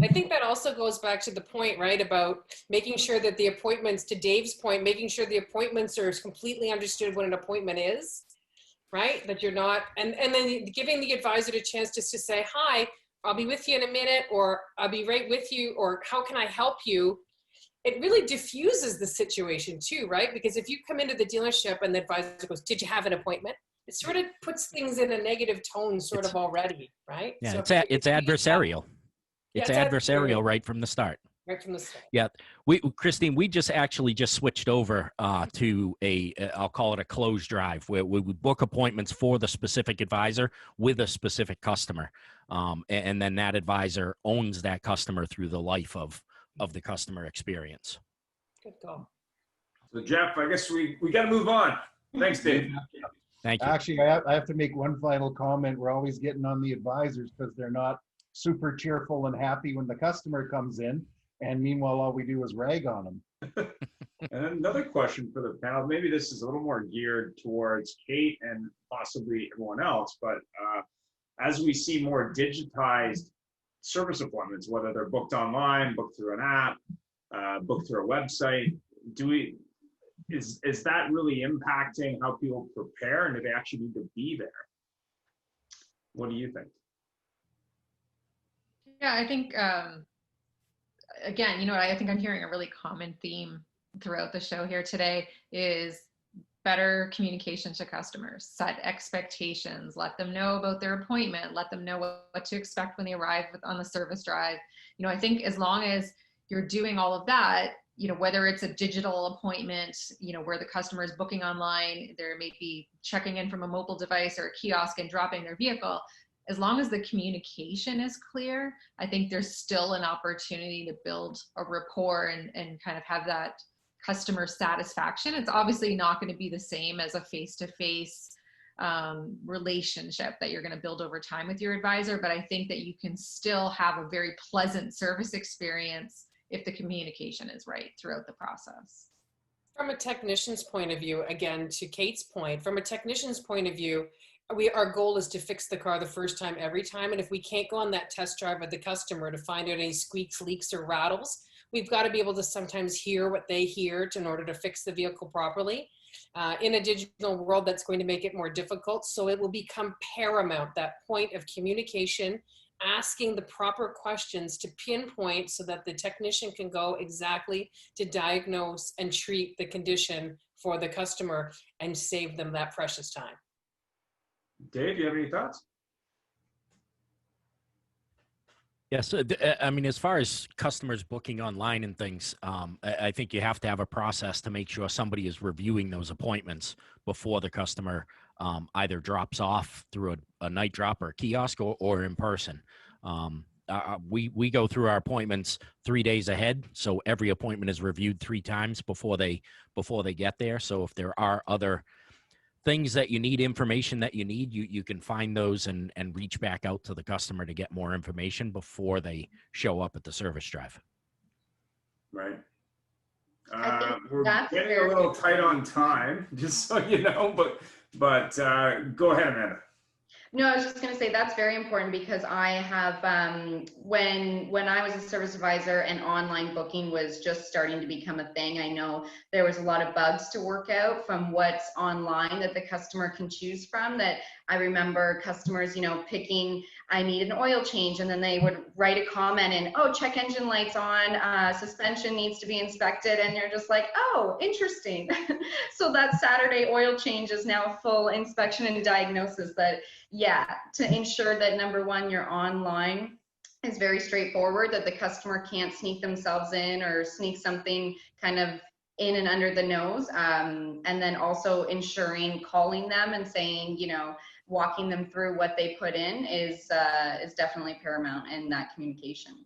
I think that also goes back to the point, right, about making sure that the appointments, to Dave's point, making sure the appointments are completely understood what an appointment is, right? That you're not, and then giving the advisor a chance just to say, hi, I'll be with you in a minute, or I'll be right with you, or how can I help you? It really diffuses the situation too, right? Because if you come into the dealership and the advisor goes, did you have an appointment? It sort of puts things in a negative tone sort of already, right? Yeah, So it's adversarial. yeah, It's adversarial right from the start. Right from the start. Yeah, Christine, we just switched over to I'll call it a closed drive, where we would book appointments for the specific advisor with a specific customer, and then that advisor owns that customer through the life of the customer experience. Good call. So Jeff, I guess we got to move on. Thanks, Dave. Thank you. Actually, I have to make one final comment. We're always getting on the advisors because they're not super cheerful and happy when the customer comes in. And meanwhile, all we do is rag on them. And another question for the panel, maybe this is a little more geared towards Kate and possibly everyone else, but as we see more digitized service appointments, whether they're booked online, booked through an app, booked through a website, is that really impacting how people prepare, and do they actually need to be there? What do you think? Yeah, I think, again, I think I'm hearing a really common theme throughout the show here today is better communication to customers, set expectations, let them know about their appointment, let them know what to expect when they arrive on the service drive. I think as long as you're doing all of that, whether it's a digital appointment, where the customer is booking online, there may be checking in from a mobile device or a kiosk and dropping their vehicle. As long as the communication is clear, I think there's still an opportunity to build a rapport and kind of have that customer satisfaction. It's obviously not going to be the same as a face-to-face relationship that you're going to build over time with your advisor, but I think that you can still have a very pleasant service experience if the communication is right throughout the process. From a technician's point of view, again, to Kate's point, from a technician's point of view, our goal is to fix the car the first time, every time. And if we can't go on that test drive with the customer to find out any squeaks, leaks, or rattles, we've got to be able to sometimes hear what they hear in order to fix the vehicle properly. In a digital world, that's going to make it more difficult. So it will become paramount, that point of communication, asking the proper questions to pinpoint so that the technician can go exactly to diagnose and treat the condition for the customer and save them that precious time. Dave, do you have any thoughts? Yes, I mean, as far as customers booking online and things, I think you have to have a process to make sure somebody is reviewing those appointments before the customer either drops off through a night drop or a kiosk or in person. We go through our appointments 3 days ahead, so every appointment is reviewed 3 times before they get there. So if there are other things that you need, information that you need, you can find those and reach back out to the customer to get more information before they show up at the service drive. Right. We're getting a little tight on time, just so you know, but go ahead, Amanda. No, I was just going to say that's very important because I have, when I was a service advisor and online booking was just starting to become a thing, I know there was a lot of bugs to work out from what's online that the customer can choose from. That I remember customers, picking, I need an oil change, and then they would write a comment and, oh, check engine lights on, suspension needs to be inspected, and you're just like, oh, interesting. So that Saturday oil change is now full inspection and diagnosis. That, yeah, to ensure that number one, your online is very straightforward, that the customer can't sneak themselves in or sneak something kind of in and under the nose. And then also ensuring calling them and saying, walking them through what they put in is definitely paramount in that communication.